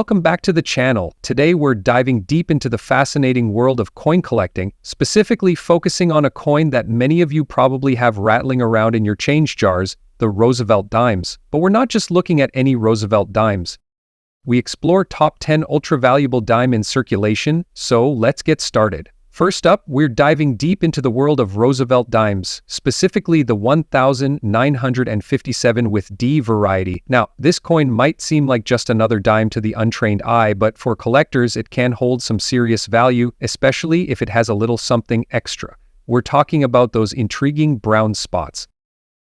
Welcome back to the channel. Today we're diving deep into the fascinating world of coin collecting, specifically focusing on a coin that many of you probably have rattling around in your change jars, the Roosevelt dimes. But we're not just looking at any Roosevelt dimes. We explore top 10 ultra-valuable dime in circulation, so let's get started. First up, we're diving deep into the world of Roosevelt dimes, specifically the 1957 with D variety. Now, this coin might seem like just another dime to the untrained eye, but for collectors it can hold some serious value, especially if it has a little something extra. We're talking about those intriguing brown spots.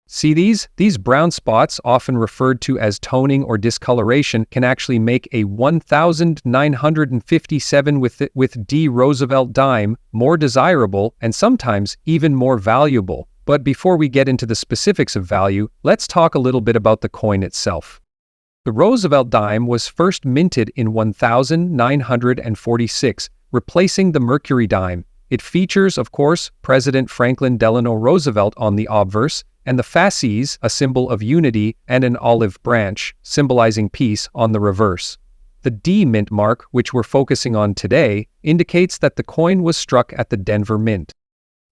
See these? These brown spots, often referred to as toning or discoloration, can actually make a 1957 with D Roosevelt dime more desirable and sometimes even more valuable. But before we get into the specifics of value, let's talk a little bit about the coin itself. The Roosevelt dime was first minted in 1946, replacing the Mercury dime. It features, of course, President Franklin Delano Roosevelt on the obverse, and the fasces, a symbol of unity, and an olive branch, symbolizing peace, on the reverse. The D mint mark, which we're focusing on today, indicates that the coin was struck at the Denver Mint.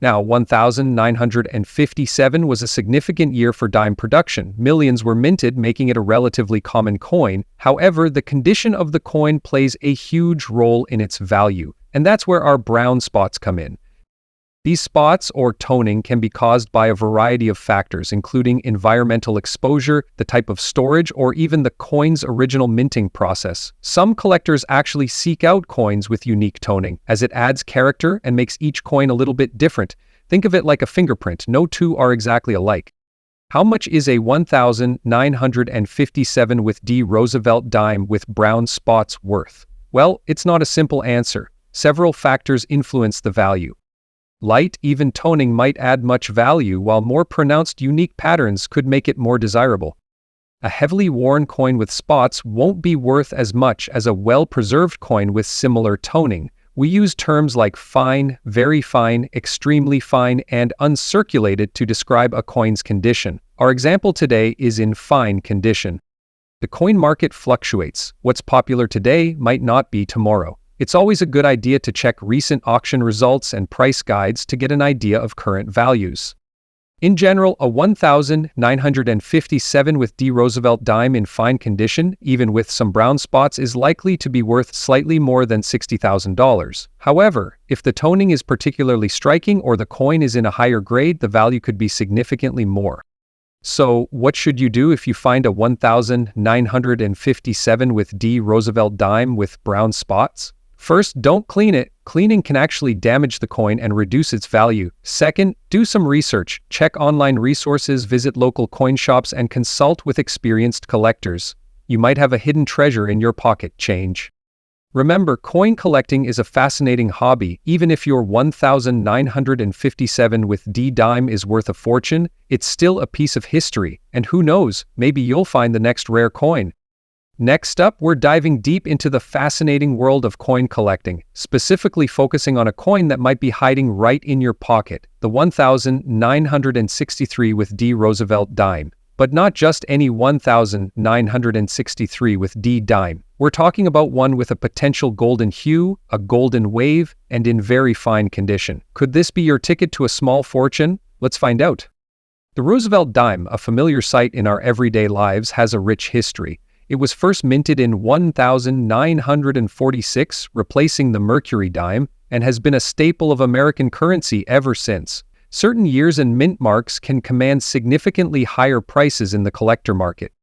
Now, 1957 was a significant year for dime production. Millions were minted, making it a relatively common coin. However, the condition of the coin plays a huge role in its value, and that's where our brown spots come in. These spots, or toning, can be caused by a variety of factors, including environmental exposure, the type of storage, or even the coin's original minting process. Some collectors actually seek out coins with unique toning, as it adds character and makes each coin a little bit different. Think of it like a fingerprint. No two are exactly alike. How much is a 1957 with D Roosevelt dime with brown spots worth? Well, it's not a simple answer. Several factors influence the value. Light, even toning might add much value, while more pronounced unique patterns could make it more desirable. A heavily worn coin with spots won't be worth as much as a well-preserved coin with similar toning. We use terms like fine, very fine, extremely fine, and uncirculated to describe a coin's condition. Our example today is in fine condition. The coin market fluctuates. What's popular today might not be tomorrow. It's always a good idea to check recent auction results and price guides to get an idea of current values. In general, a 1957 with D Roosevelt dime in fine condition, even with some brown spots, is likely to be worth slightly more than $60,000. However, if the toning is particularly striking or the coin is in a higher grade, the value could be significantly more. So, what should you do if you find a 1957 with D Roosevelt dime with brown spots? First, don't clean it. Cleaning can actually damage the coin and reduce its value. Second, do some research. Check online resources, visit local coin shops, and consult with experienced collectors. You might have a hidden treasure in your pocket change. Remember, coin collecting is a fascinating hobby. Even if your 1957 with D dime is worth a fortune, it's still a piece of history. And who knows, maybe you'll find the next rare coin. Next up, we're diving deep into the fascinating world of coin collecting, specifically focusing on a coin that might be hiding right in your pocket, the 1963 with D Roosevelt dime. But not just any 1963 with D dime. We're talking about one with a potential golden hue, a golden wave, and in very fine condition. Could this be your ticket to a small fortune? Let's find out. The Roosevelt dime, a familiar sight in our everyday lives, has a rich history. It was first minted in 1946, replacing the Mercury dime, and has been a staple of American currency ever since. Certain years and mint marks can command significantly higher prices in the collector market.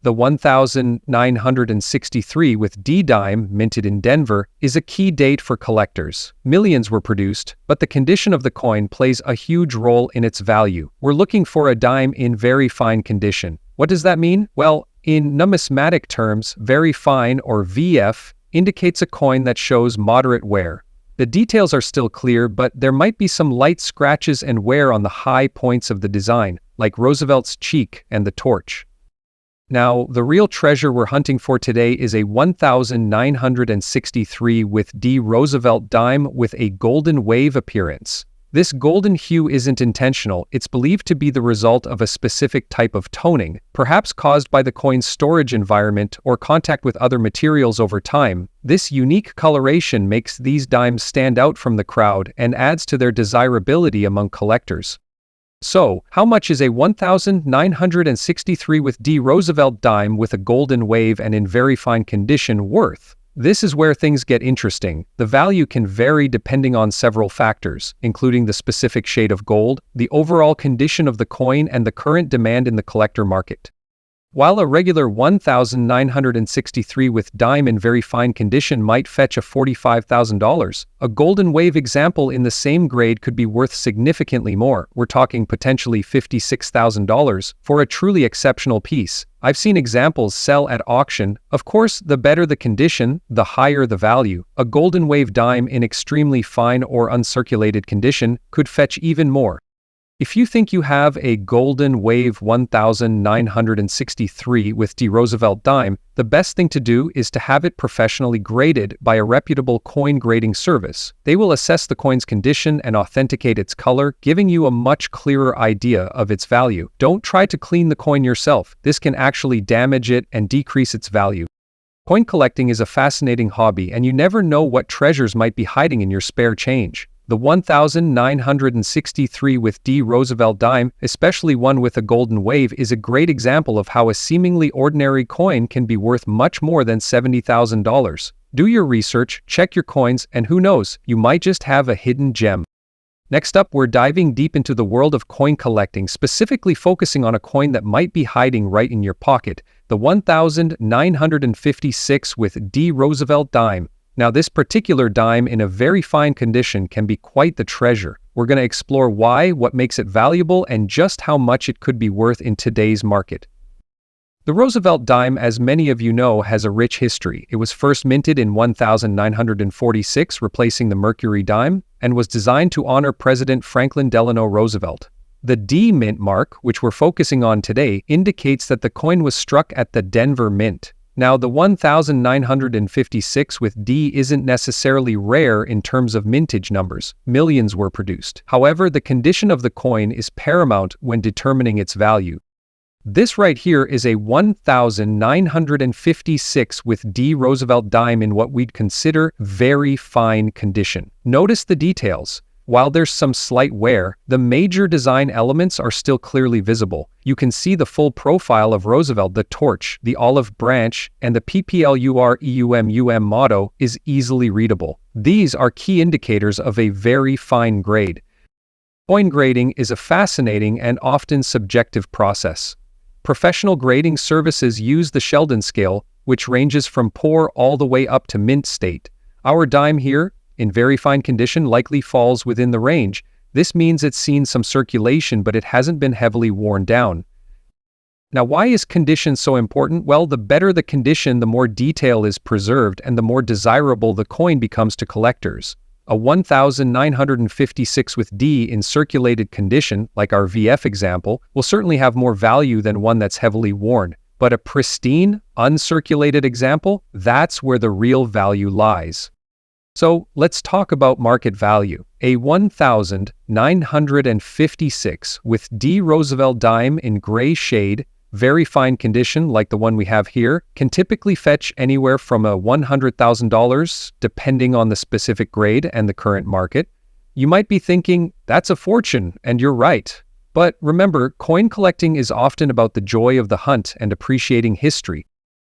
The 1963 with D dime, minted in Denver, is a key date for collectors. Millions were produced, but the condition of the coin plays a huge role in its value. We're looking for a dime in very fine condition. What does that mean? Well, in numismatic terms, very fine, or VF, indicates a coin that shows moderate wear. The details are still clear, but there might be some light scratches and wear on the high points of the design, like Roosevelt's cheek and the torch. Now, the real treasure we're hunting for today is a 1963 with D Roosevelt dime with a golden wave appearance. This golden hue isn't intentional, it's believed to be the result of a specific type of toning, perhaps caused by the coin's storage environment or contact with other materials over time. This unique coloration makes these dimes stand out from the crowd and adds to their desirability among collectors. So, how much is a 1963 with D Roosevelt dime with a golden wave and in very fine condition worth? This is where things get interesting. The value can vary depending on several factors, including the specific shade of gold, the overall condition of the coin, and the current demand in the collector market. While a regular 1963 with dime in very fine condition might fetch a $45,000, a golden wave example in the same grade could be worth significantly more. We're talking potentially $56,000 for a truly exceptional piece. I've seen examples sell at auction. Of course, the better the condition, the higher the value. A golden wave dime in extremely fine or uncirculated condition could fetch even more. If you think you have a golden wave 1963 with D Roosevelt dime, the best thing to do is to have it professionally graded by a reputable coin grading service. They will assess the coin's condition and authenticate its color, giving you a much clearer idea of its value. Don't try to clean the coin yourself. This can actually damage it and decrease its value. Coin collecting is a fascinating hobby, and you never know what treasures might be hiding in your spare change. The 1963 with D Roosevelt dime, especially one with a golden wave, is a great example of how a seemingly ordinary coin can be worth much more than $70,000. Do your research, check your coins, and who knows, you might just have a hidden gem. Next up, we're diving deep into the world of coin collecting, specifically focusing on a coin that might be hiding right in your pocket, the 1956 with D Roosevelt dime. Now, this particular dime in a very fine condition can be quite the treasure. We're going to explore why, what makes it valuable, and just how much it could be worth in today's market. The Roosevelt dime, as many of you know, has a rich history. It was first minted in 1946, replacing the Mercury dime, and was designed to honor President Franklin Delano Roosevelt. The D mint mark, which we're focusing on today, indicates that the coin was struck at the Denver Mint. Now, the 1956 with D isn't necessarily rare in terms of mintage numbers. Millions were produced. However, the condition of the coin is paramount when determining its value. This right here is a 1956 with D Roosevelt dime in what we'd consider very fine condition. Notice the details. While there's some slight wear, the major design elements are still clearly visible. You can see the full profile of Roosevelt, the torch, the olive branch, and the PPLUREUMUM motto is easily readable. These are key indicators of a very fine grade. Coin grading is a fascinating and often subjective process. Professional grading services use the Sheldon scale, which ranges from poor all the way up to mint state. Our dime here, in very fine condition, likely falls within the range. This means it's seen some circulation, but it hasn't been heavily worn down. Now, why is condition so important? Well, the better the condition, the more detail is preserved and the more desirable the coin becomes to collectors. A 1956 with D in circulated condition, like our VF example, will certainly have more value than one that's heavily worn. But a pristine, uncirculated example, that's where the real value lies. So let's talk about market value. A 1956 with D Roosevelt dime in gray shade, very fine condition like the one we have here, can typically fetch anywhere from a $100,000 depending on the specific grade and the current market. You might be thinking, that's a fortune, and you're right. But remember, coin collecting is often about the joy of the hunt and appreciating history.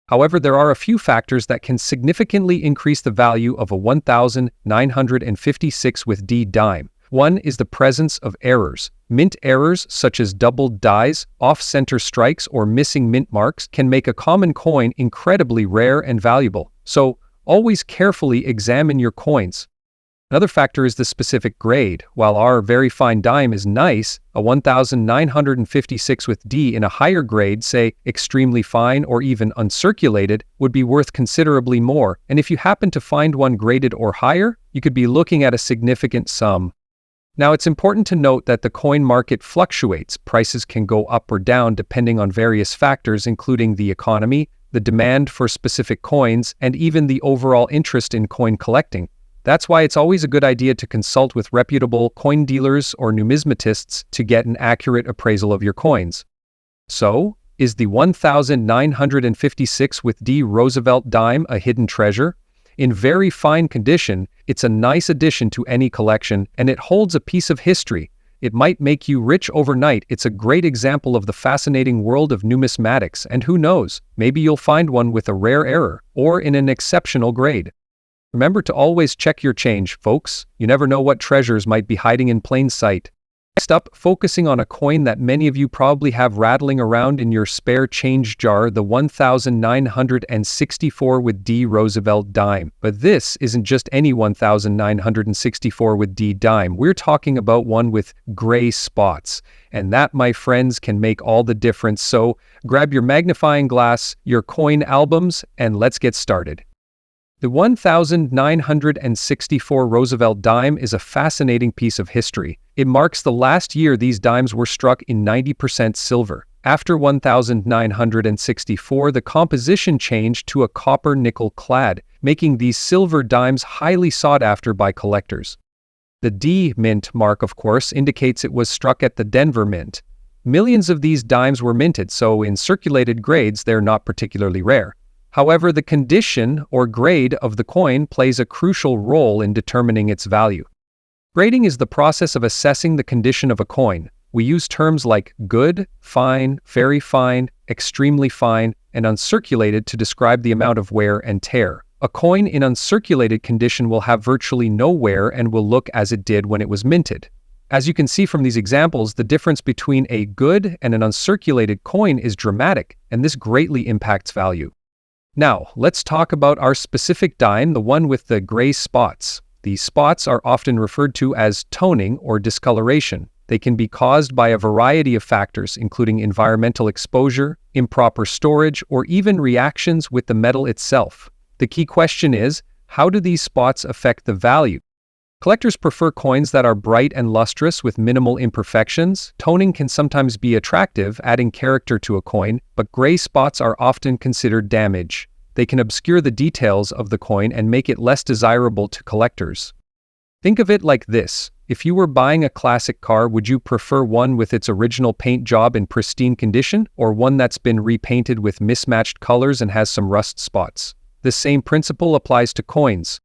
However, there are a few factors that can significantly increase the value of a 1956 with D dime. One is the presence of errors. Mint errors, such as doubled dies, off-center strikes, or missing mint marks, can make a common coin incredibly rare and valuable. So, always carefully examine your coins. Another factor is the specific grade. While our very fine dime is nice, a 1956 with D in a higher grade, say extremely fine or even uncirculated, would be worth considerably more. And if you happen to find one graded or higher, you could be looking at a significant sum. Now, it's important to note that the coin market fluctuates. Prices can go up or down depending on various factors, including the economy, the demand for specific coins, and even the overall interest in coin collecting. That's why it's always a good idea to consult with reputable coin dealers or numismatists to get an accurate appraisal of your coins. So, is the 1956 with D Roosevelt dime a hidden treasure? In very fine condition, it's a nice addition to any collection, and it holds a piece of history. It might make you rich overnight. It's a great example of the fascinating world of numismatics, and who knows, maybe you'll find one with a rare error, or in an exceptional grade. Remember to always check your change, folks. You never know what treasures might be hiding in plain sight. Next up, focusing on a coin that many of you probably have rattling around in your spare change jar, the 1964 with D Roosevelt dime. But this isn't just any 1964 with D dime. We're talking about one with gray spots. And that, my friends, can make all the difference. So grab your magnifying glass, your coin albums, and let's get started. The 1964 Roosevelt dime is a fascinating piece of history. It marks the last year these dimes were struck in 90% silver. After 1964, the composition changed to a copper-nickel clad, making these silver dimes highly sought after by collectors. The D mint mark, of course, indicates it was struck at the Denver Mint. Millions of these dimes were minted, so in circulated grades they're not particularly rare. However, the condition or grade of the coin plays a crucial role in determining its value. Grading is the process of assessing the condition of a coin. We use terms like good, fine, very fine, extremely fine, and uncirculated to describe the amount of wear and tear. A coin in uncirculated condition will have virtually no wear and will look as it did when it was minted. As you can see from these examples, the difference between a good and an uncirculated coin is dramatic, and this greatly impacts value. Now, let's talk about our specific dime, the one with the gray spots. These spots are often referred to as toning or discoloration. They can be caused by a variety of factors, including environmental exposure, improper storage, or even reactions with the metal itself. The key question is, how do these spots affect the value? Collectors prefer coins that are bright and lustrous with minimal imperfections. Toning can sometimes be attractive, adding character to a coin, but gray spots are often considered damage. They can obscure the details of the coin and make it less desirable to collectors. Think of it like this. If you were buying a classic car, would you prefer one with its original paint job in pristine condition, or one that's been repainted with mismatched colors and has some rust spots? The same principle applies to coins.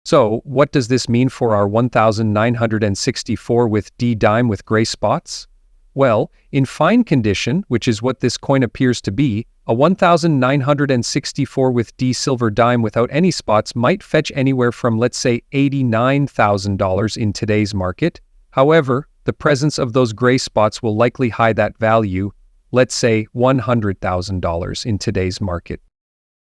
So, what does this mean for our 1964 with D dime with gray spots? Well, in fine condition, which is what this coin appears to be, a 1964 with D silver dime without any spots might fetch anywhere from, let's say, $89,000 in today's market. However, the presence of those gray spots will likely hide that value, let's say $100,000 in today's market.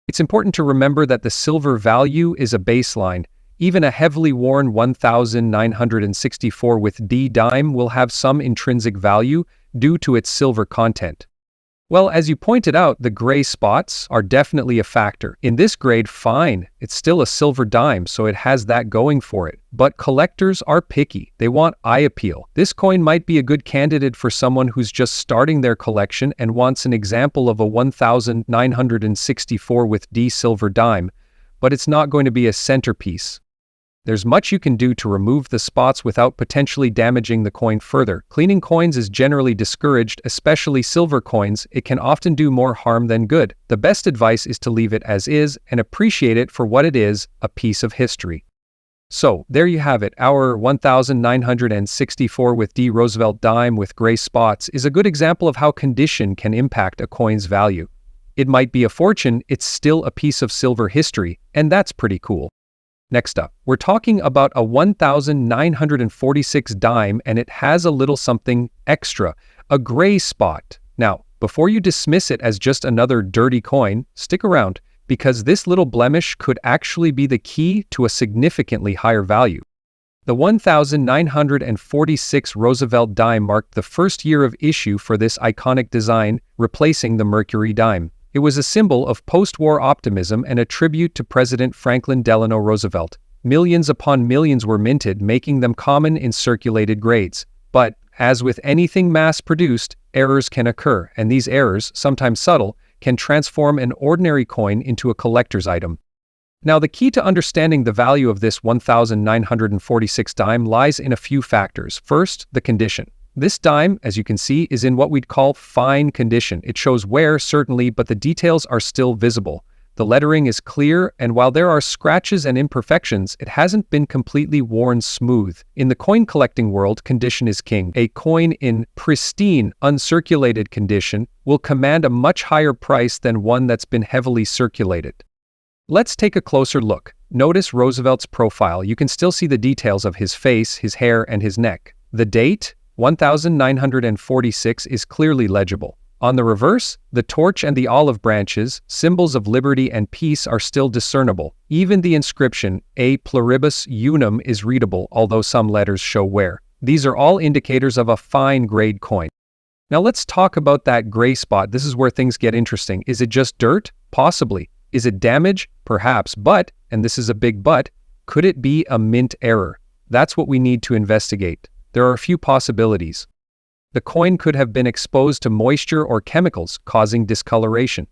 It's important to remember that the silver value is a baseline. Even a heavily worn 1964 with D dime will have some intrinsic value due to its silver content. Well, as you pointed out, the gray spots are definitely a factor. In this grade, fine, it's still a silver dime, so it has that going for it. But collectors are picky. They want eye appeal. This coin might be a good candidate for someone who's just starting their collection and wants an example of a 1964 with D silver dime, but it's not going to be a centerpiece. There's much you can do to remove the spots without potentially damaging the coin further. Cleaning coins is generally discouraged, especially silver coins. It can often do more harm than good. The best advice is to leave it as is and appreciate it for what it is, a piece of history. So, there you have it. Our 1964 with D Roosevelt dime with gray spots is a good example of how condition can impact a coin's value. It might be a fortune, it's still a piece of silver history, and that's pretty cool. Next up, we're talking about a 1946 dime, and it has a little something extra, a gray spot. Now, before you dismiss it as just another dirty coin, stick around, because this little blemish could actually be the key to a significantly higher value. The 1946 Roosevelt dime marked the first year of issue for this iconic design, replacing the Mercury dime. It was a symbol of post-war optimism and a tribute to President Franklin Delano Roosevelt. Millions upon millions were minted, making them common in circulated grades. But, as with anything mass-produced, errors can occur, and these errors, sometimes subtle, can transform an ordinary coin into a collector's item. Now, the key to understanding the value of this 1946 dime lies in a few factors. First, the condition. This dime, as you can see, is in what we'd call fine condition. It shows wear, certainly, but the details are still visible. The lettering is clear, and while there are scratches and imperfections, it hasn't been completely worn smooth. In the coin collecting world, condition is king. A coin in pristine, uncirculated condition will command a much higher price than one that's been heavily circulated. Let's take a closer look. Notice Roosevelt's profile. You can still see the details of his face, his hair, and his neck. The date, 1946, is clearly legible. On the reverse, the torch and the olive branches, symbols of liberty and peace, are still discernible. Even the inscription, A Pluribus Unum, is readable, although some letters show wear. These are all indicators of a fine grade coin. Now let's talk about that gray spot. This is where things get interesting. Is it just dirt? Possibly. Is it damage? Perhaps. But, and this is a big but, could it be a mint error? That's what we need to investigate. There are a few possibilities. The coin could have been exposed to moisture or chemicals, causing discoloration.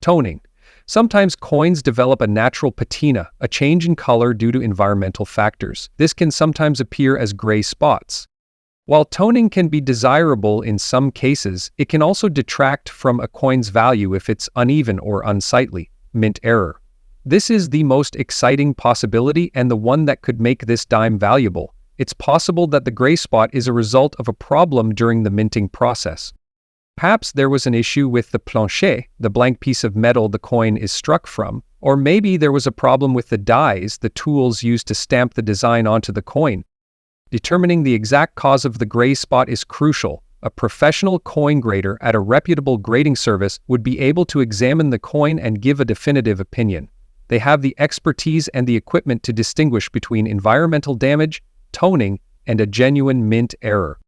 Toning. Sometimes coins develop a natural patina, a change in color due to environmental factors. This can sometimes appear as gray spots. While toning can be desirable in some cases, it can also detract from a coin's value if it's uneven or unsightly. Mint error. This is the most exciting possibility and the one that could make this dime valuable. It's possible that the gray spot is a result of a problem during the minting process. Perhaps there was an issue with the plancher, the blank piece of metal the coin is struck from, or maybe there was a problem with the dies, the tools used to stamp the design onto the coin. Determining the exact cause of the gray spot is crucial. A professional coin grader at a reputable grading service would be able to examine the coin and give a definitive opinion. They have the expertise and the equipment to distinguish between environmental damage, toning, and a genuine mint error.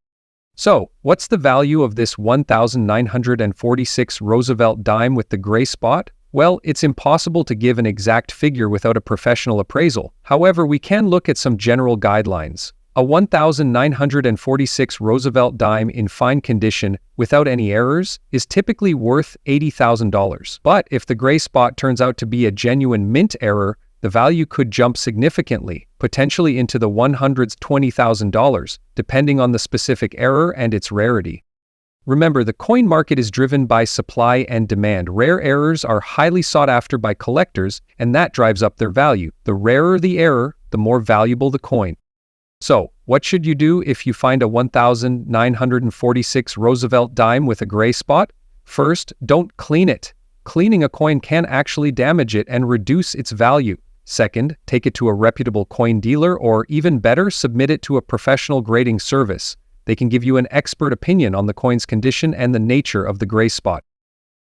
So, what's the value of this 1946 Roosevelt dime with the gray spot? Well, it's impossible to give an exact figure without a professional appraisal. However, we can look at some general guidelines. A 1946 Roosevelt dime in fine condition, without any errors, is typically worth $80,000. But if the gray spot turns out to be a genuine mint error, the value could jump significantly, potentially into the $120,000, depending on the specific error and its rarity. Remember, the coin market is driven by supply and demand. Rare errors are highly sought after by collectors, and that drives up their value. The rarer the error, the more valuable the coin. So, what should you do if you find a 1946 Roosevelt dime with a gray spot? First, don't clean it. Cleaning a coin can actually damage it and reduce its value. Second, take it to a reputable coin dealer, or even better, submit it to a professional grading service. They can give you an expert opinion on the coin's condition and the nature of the gray spot.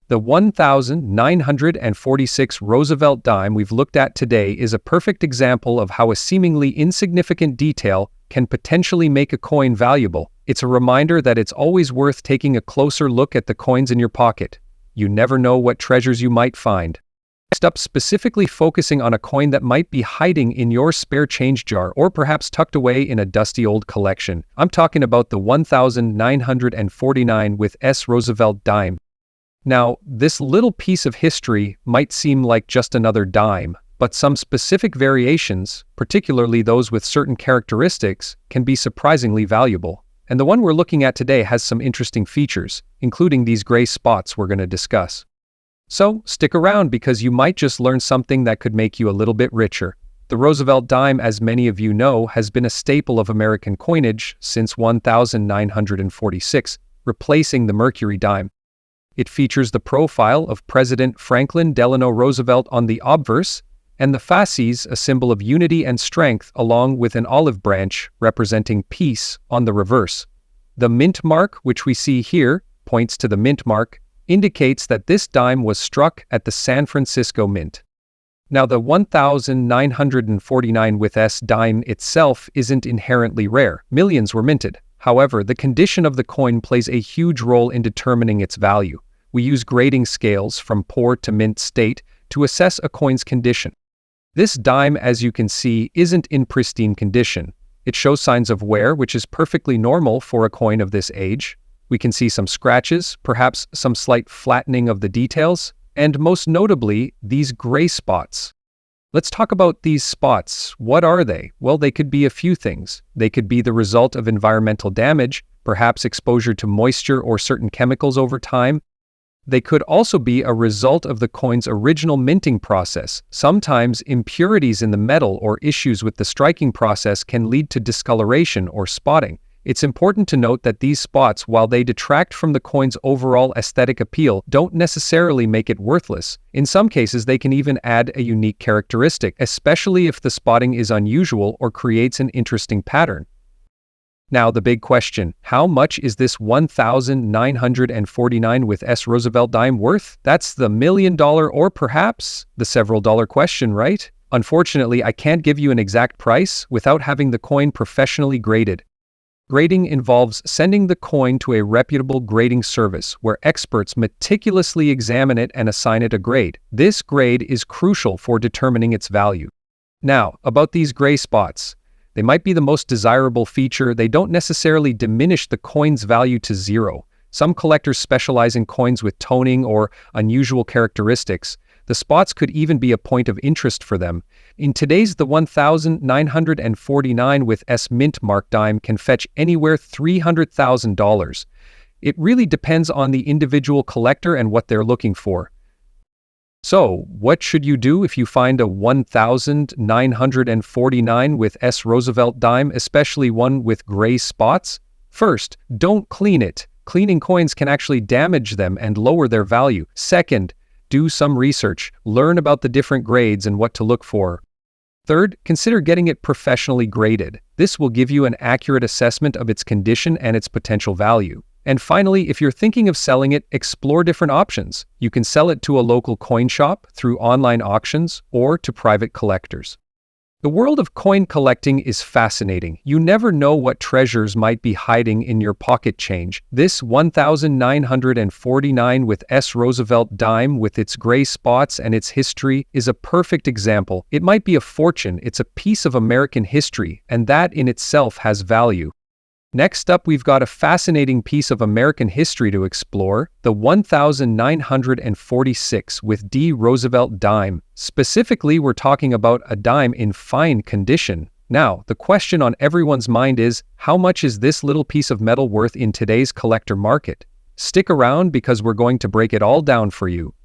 The 1946 Roosevelt dime we've looked at today is a perfect example of how a seemingly insignificant detail can potentially make a coin valuable. It's a reminder that it's always worth taking a closer look at the coins in your pocket. You never know what treasures you might find. Next up, specifically focusing on a coin that might be hiding in your spare change jar or perhaps tucked away in a dusty old collection. I'm talking about the 1949 with S Roosevelt dime. Now, this little piece of history might seem like just another dime, but some specific variations, particularly those with certain characteristics, can be surprisingly valuable. And the one we're looking at today has some interesting features, including these gray spots we're going to discuss. So, stick around because you might just learn something that could make you a little bit richer. The Roosevelt dime, as many of you know, has been a staple of American coinage since 1946, replacing the Mercury dime. It features the profile of President Franklin Delano Roosevelt on the obverse, and the fasces, a symbol of unity and strength, along with an olive branch representing peace, on the reverse. The mint mark, which we see here, points to the mint mark, indicates that this dime was struck at the San Francisco Mint. Now, the 1949 with S dime itself isn't inherently rare. Millions were minted. However, the condition of the coin plays a huge role in determining its value. We use grading scales from poor to mint state to assess a coin's condition. This dime, as you can see, isn't in pristine condition. It shows signs of wear, which is perfectly normal for a coin of this age. We can see some scratches, perhaps some slight flattening of the details, and most notably, these gray spots. Let's talk about these spots. What are they? Well, they could be a few things. They could be the result of environmental damage, perhaps exposure to moisture or certain chemicals over time. They could also be a result of the coin's original minting process. Sometimes impurities in the metal or issues with the striking process can lead to discoloration or spotting. It's important to note that these spots, while they detract from the coin's overall aesthetic appeal, don't necessarily make it worthless. In some cases, they can even add a unique characteristic, especially if the spotting is unusual or creates an interesting pattern. Now, the big question, how much is this 1,949 with S Roosevelt dime worth? That's the $1 million or perhaps the several dollar question, right? Unfortunately, I can't give you an exact price without having the coin professionally graded. Grading involves sending the coin to a reputable grading service where experts meticulously examine it and assign it a grade. This grade is crucial for determining its value. Now, about these gray spots. They might be the most desirable feature. They don't necessarily diminish the coin's value to zero. Some collectors specialize in coins with toning or unusual characteristics. The spots could even be a point of interest for them. In today's, the 1,949 with S mint mark dime can fetch anywhere $300,000. It really depends on the individual collector and what they're looking for. So, what should you do if you find a 1,949 with S Roosevelt dime, especially one with gray spots? First, don't clean it. Cleaning coins can actually damage them and lower their value. Second, do some research. Learn about the different grades and what to look for. Third, consider getting it professionally graded. This will give you an accurate assessment of its condition and its potential value. And finally, if you're thinking of selling it, explore different options. You can sell it to a local coin shop, through online auctions, or to private collectors. The world of coin collecting is fascinating. You never know what treasures might be hiding in your pocket change. This 1,949 with S Roosevelt dime with its gray spots and its history is a perfect example. It might be a fortune, it's a piece of American history, and that in itself has value. Next up, we've got a fascinating piece of American history to explore, the 1,946 with D Roosevelt dime. Specifically, we're talking about a dime in fine condition. Now, the question on everyone's mind is, how much is this little piece of metal worth in today's collector market? Stick around because we're going to break it all down for you.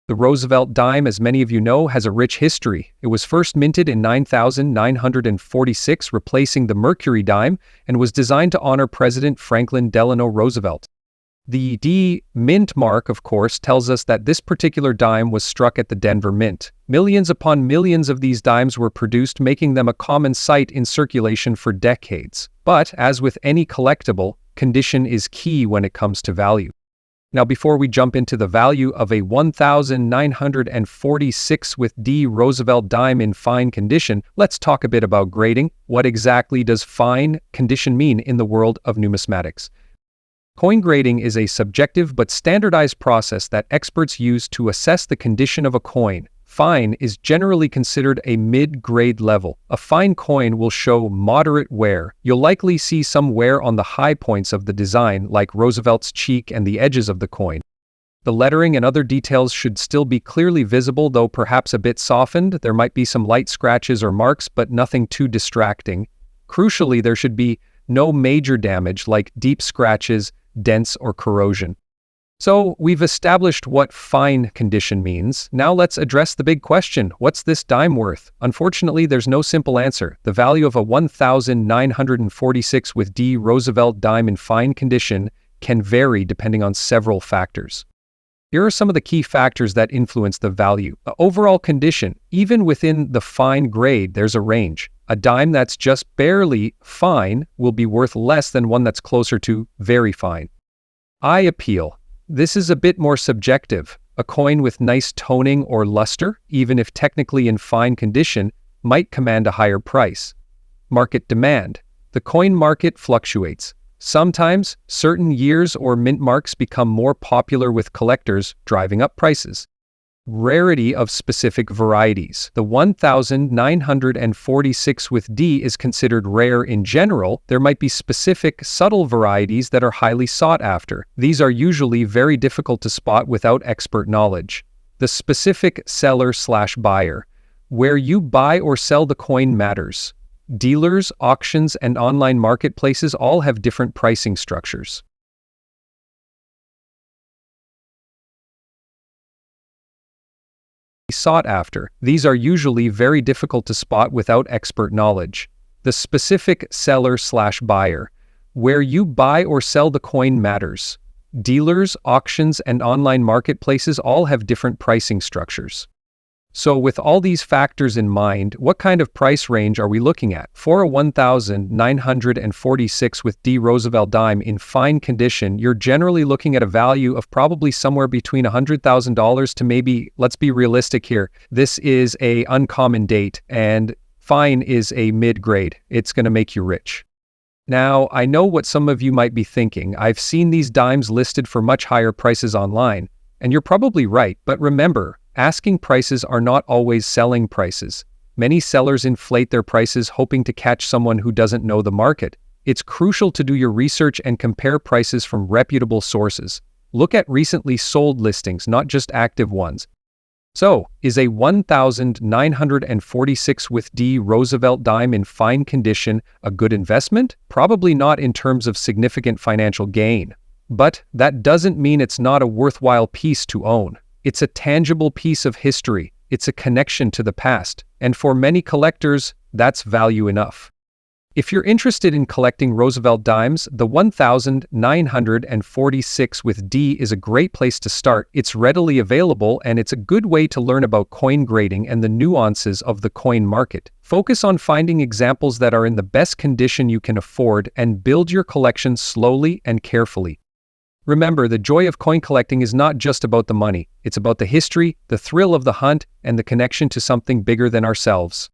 The Roosevelt dime, as many of you know, has a rich history. It was first minted in 9,946, replacing the Mercury dime, and was designed to honor President Franklin Delano Roosevelt. The D Mint mark, of course, tells us that this particular dime was struck at the Denver Mint. Millions upon millions of these dimes were produced, making them a common sight in circulation for decades. But, as with any collectible, condition is key when it comes to value. Now, before we jump into the value of a 1,946 with D Roosevelt dime in fine condition, let's talk a bit about grading. What exactly does fine condition mean in the world of numismatics? Coin grading is a subjective but standardized process that experts use to assess the condition of a coin. Fine is generally considered a mid-grade level. A fine coin will show moderate wear. You'll likely see some wear on the high points of the design, like Roosevelt's cheek and the edges of the coin. The lettering and other details should still be clearly visible, though perhaps a bit softened. There might be some light scratches or marks, but nothing too distracting. Crucially, there should be no major damage like deep scratches, dents, or corrosion. So, we've established what fine condition means. Now let's address the big question, what's this dime worth? Unfortunately, there's no simple answer. The value of a 1,946 with D Roosevelt dime in fine condition can vary depending on several factors. Here are some of the key factors that influence the value. The overall condition, even within the fine grade, there's a range. A dime that's just barely fine will be worth less than one that's closer to very fine. Eye appeal. This is a bit more subjective. A coin with nice toning or luster, even if technically in fine condition, might command a higher price. Market demand. The coin market fluctuates. Sometimes, certain years or mint marks become more popular with collectors, driving up prices. Rarity of specific varieties. The 1,946 with D is considered rare in general. There might be specific, subtle varieties that are highly sought after. These are usually very difficult to spot without expert knowledge. The specific seller/buyer. Where you buy or sell the coin matters. Dealers, auctions, and online marketplaces all have different pricing structures. Sought after. These are usually very difficult to spot without expert knowledge. The specific seller/buyer. Where you buy or sell the coin matters. Dealers, auctions, and online marketplaces all have different pricing structures. So with all these factors in mind, what kind of price range are we looking at? For a 1946 with D Roosevelt dime in fine condition, you're generally looking at a value of probably somewhere between $100,000 to maybe, let's be realistic here, this is a uncommon date and fine is a mid-grade. It's going to make you rich. Now, I know what some of you might be thinking. I've seen these dimes listed for much higher prices online, and you're probably right, but remember, asking prices are not always selling prices. Many sellers inflate their prices hoping to catch someone who doesn't know the market. It's crucial to do your research and compare prices from reputable sources. Look at recently sold listings, not just active ones. So, is a 1946 with D Roosevelt dime in fine condition a good investment? Probably not in terms of significant financial gain. But that doesn't mean it's not a worthwhile piece to own. It's a tangible piece of history. It's a connection to the past. And for many collectors, that's value enough. If you're interested in collecting Roosevelt dimes, the 1946 with D is a great place to start. It's readily available and it's a good way to learn about coin grading and the nuances of the coin market. Focus on finding examples that are in the best condition you can afford and build your collection slowly and carefully. Remember, the joy of coin collecting is not just about the money. It's about the history, the thrill of the hunt, and the connection to something bigger than ourselves.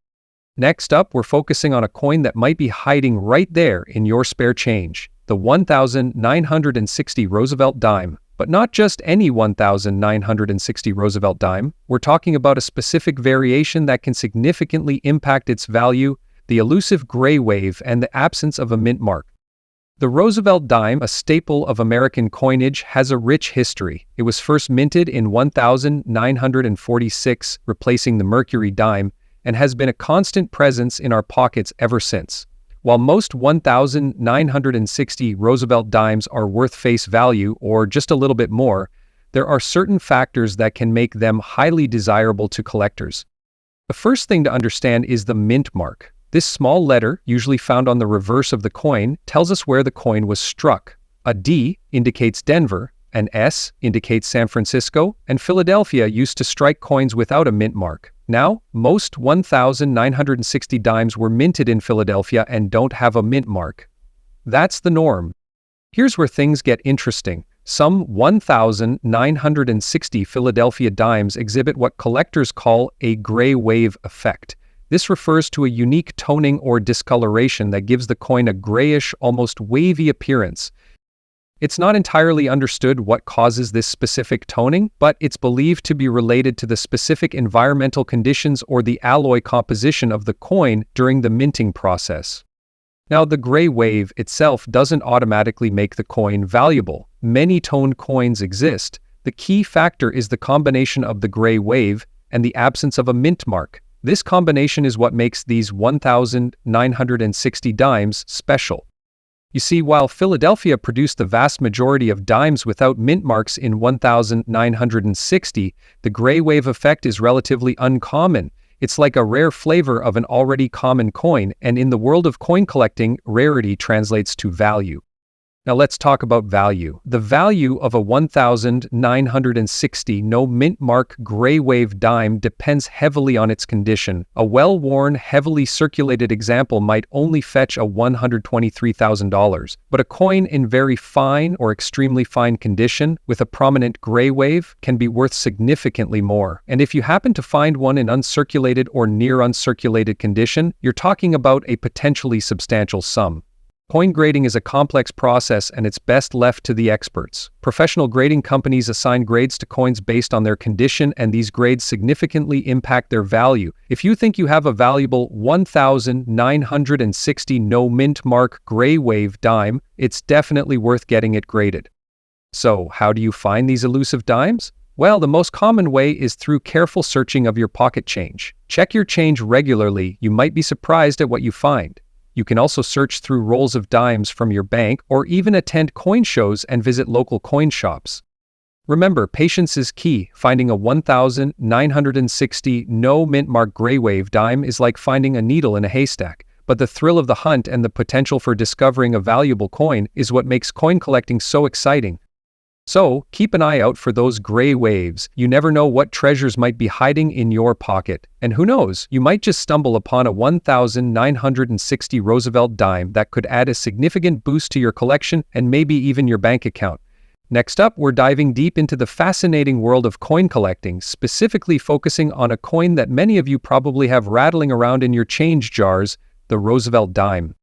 Next up, we're focusing on a coin that might be hiding right there in your spare change, the 1960 Roosevelt dime. But not just any 1960 Roosevelt dime. We're talking about a specific variation that can significantly impact its value, the elusive gray wave and the absence of a mint mark. The Roosevelt dime, a staple of American coinage, has a rich history. It was first minted in 1946, replacing the Mercury dime, and has been a constant presence in our pockets ever since. While most 1960 Roosevelt dimes are worth face value or just a little bit more, there are certain factors that can make them highly desirable to collectors. The first thing to understand is the mint mark. This small letter, usually found on the reverse of the coin, tells us where the coin was struck. A D indicates Denver, an S indicates San Francisco, and Philadelphia used to strike coins without a mint mark. Now, most 1960 dimes were minted in Philadelphia and don't have a mint mark. That's the norm. Here's where things get interesting. Some 1960 Philadelphia dimes exhibit what collectors call a gray wave effect. This refers to a unique toning or discoloration that gives the coin a grayish, almost wavy appearance. It's not entirely understood what causes this specific toning, but it's believed to be related to the specific environmental conditions or the alloy composition of the coin during the minting process. Now, the gray wave itself doesn't automatically make the coin valuable. Many toned coins exist. The key factor is the combination of the gray wave and the absence of a mint mark. This combination is what makes these 1960 dimes special. You see, while Philadelphia produced the vast majority of dimes without mint marks in 1960, the gray wave effect is relatively uncommon. It's like a rare flavor of an already common coin, and in the world of coin collecting, rarity translates to value. Now let's talk about value. The value of a 1960 no mint mark gray wave dime depends heavily on its condition. A well-worn, heavily circulated example might only fetch a $123,000, but a coin in very fine or extremely fine condition with a prominent gray wave can be worth significantly more. And if you happen to find one in uncirculated or near uncirculated condition, you're talking about a potentially substantial sum. Coin grading is a complex process and it's best left to the experts. Professional grading companies assign grades to coins based on their condition, and these grades significantly impact their value. If you think you have a valuable 1960 no mint mark gray wave dime, it's definitely worth getting it graded. So, how do you find these elusive dimes? Well, the most common way is through careful searching of your pocket change. Check your change regularly. You might be surprised at what you find. You can also search through rolls of dimes from your bank or even attend coin shows and visit local coin shops. Remember, patience is key. Finding a 1,960 no mint mark gray wave dime is like finding a needle in a haystack. But the thrill of the hunt and the potential for discovering a valuable coin is what makes coin collecting so exciting. So, keep an eye out for those gray waves. You never know what treasures might be hiding in your pocket. And who knows, you might just stumble upon a 1,960 Roosevelt dime that could add a significant boost to your collection and maybe even your bank account. Next up, we're diving deep into the fascinating world of coin collecting, specifically focusing on a coin that many of you probably have rattling around in your change jars, the Roosevelt dime.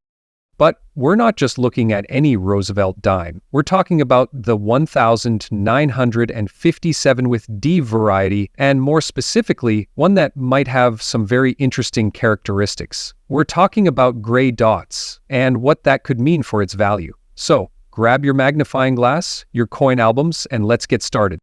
But we're not just looking at any Roosevelt dime. We're talking about the 1957 with D variety, and more specifically, one that might have some very interesting characteristics. We're talking about gray dots and what that could mean for its value. So, grab your magnifying glass, your coin albums, and let's get started.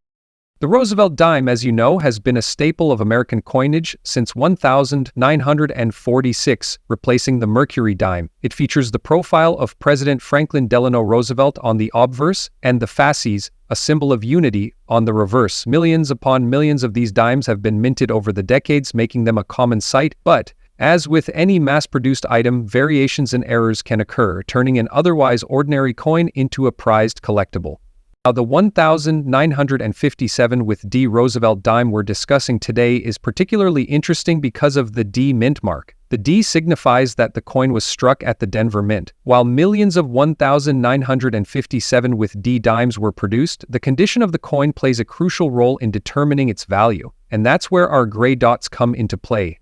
The Roosevelt dime, as you know, has been a staple of American coinage since 1946, replacing the Mercury dime. It features the profile of President Franklin Delano Roosevelt on the obverse and the fasces, a symbol of unity, on the reverse. Millions upon millions of these dimes have been minted over the decades, making them a common sight, but as with any mass-produced item, variations and errors can occur, turning an otherwise ordinary coin into a prized collectible. Now, the 1957 with D Roosevelt dime we're discussing today is particularly interesting because of the D mint mark. The D signifies that the coin was struck at the Denver Mint. While millions of 1957 with D dimes were produced, the condition of the coin plays a crucial role in determining its value, and that's where our gray dots come into play.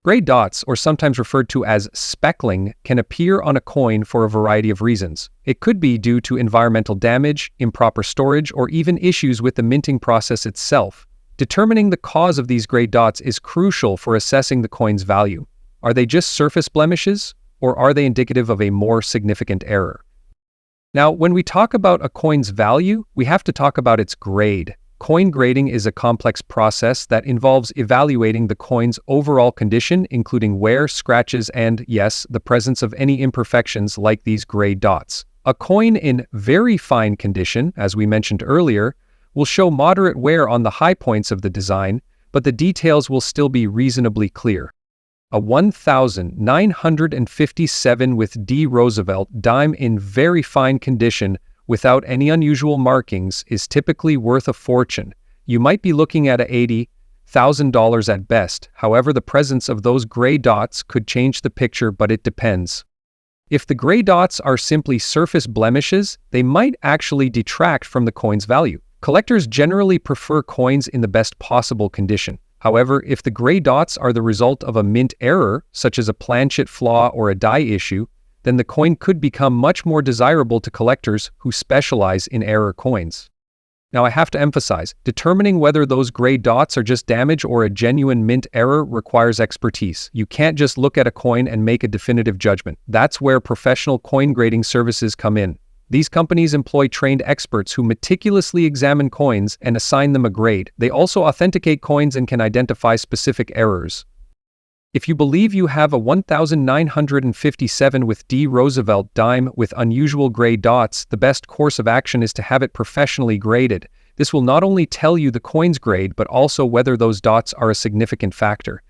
Gray dots, or sometimes referred to as speckling, can appear on a coin for a variety of reasons. It could be due to environmental damage, improper storage, or even issues with the minting process itself. Determining the cause of these gray dots is crucial for assessing the coin's value. Are they just surface blemishes, or are they indicative of a more significant error? Now, when we talk about a coin's value, we have to talk about its grade. Coin grading is a complex process that involves evaluating the coin's overall condition, including wear, scratches, and, yes, the presence of any imperfections like these gray dots. A coin in very fine condition, as we mentioned earlier, will show moderate wear on the high points of the design, but the details will still be reasonably clear. A 1957 with D Roosevelt dime in very fine condition without any unusual markings is typically worth a fortune. You might be looking at $80,000 at best. However, the presence of those gray dots could change the picture, but it depends. If the gray dots are simply surface blemishes, they might actually detract from the coin's value. Collectors generally prefer coins in the best possible condition. However, if the gray dots are the result of a mint error, such as a planchet flaw or a die issue, then the coin could become much more desirable to collectors who specialize in error coins. Now, I have to emphasize, determining whether those gray dots are just damage or a genuine mint error requires expertise. You can't just look at a coin and make a definitive judgment. That's where professional coin grading services come in. These companies employ trained experts who meticulously examine coins and assign them a grade. They also authenticate coins and can identify specific errors. If you believe you have a 1957 with D Roosevelt dime with unusual gray dots, the best course of action is to have it professionally graded. This will not only tell you the coin's grade, but also whether those dots are a significant factor.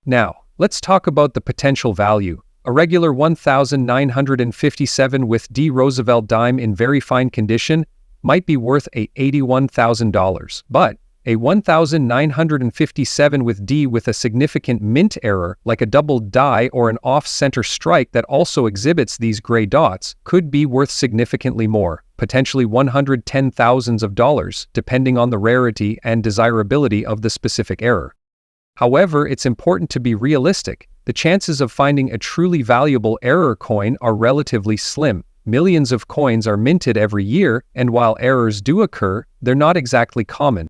Now, let's talk about the potential value. A regular 1957 with D Roosevelt dime in very fine condition might be worth $81,000, but a 1957 with D with a significant mint error, like a double die or an off-center strike that also exhibits these gray dots, could be worth significantly more, potentially $110,000, depending on the rarity and desirability of the specific error. However, it's important to be realistic. The chances of finding a truly valuable error coin are relatively slim. Millions of coins are minted every year, and while errors do occur, they're not exactly common.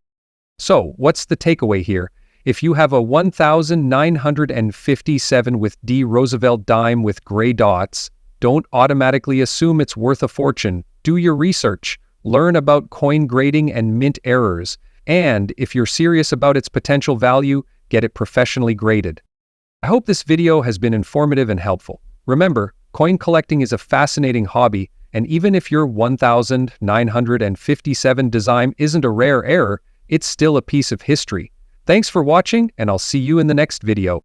So, what's the takeaway here? If you have a 1957 with D Roosevelt dime with gray dots, don't automatically assume it's worth a fortune. Do your research, learn about coin grading and mint errors, And if you're serious about its potential value, get it professionally graded. I hope this video has been informative and helpful. Remember, coin collecting is a fascinating hobby, and even if your 1957 design isn't a rare error, it's still a piece of history. Thanks for watching, and I'll see you in the next video.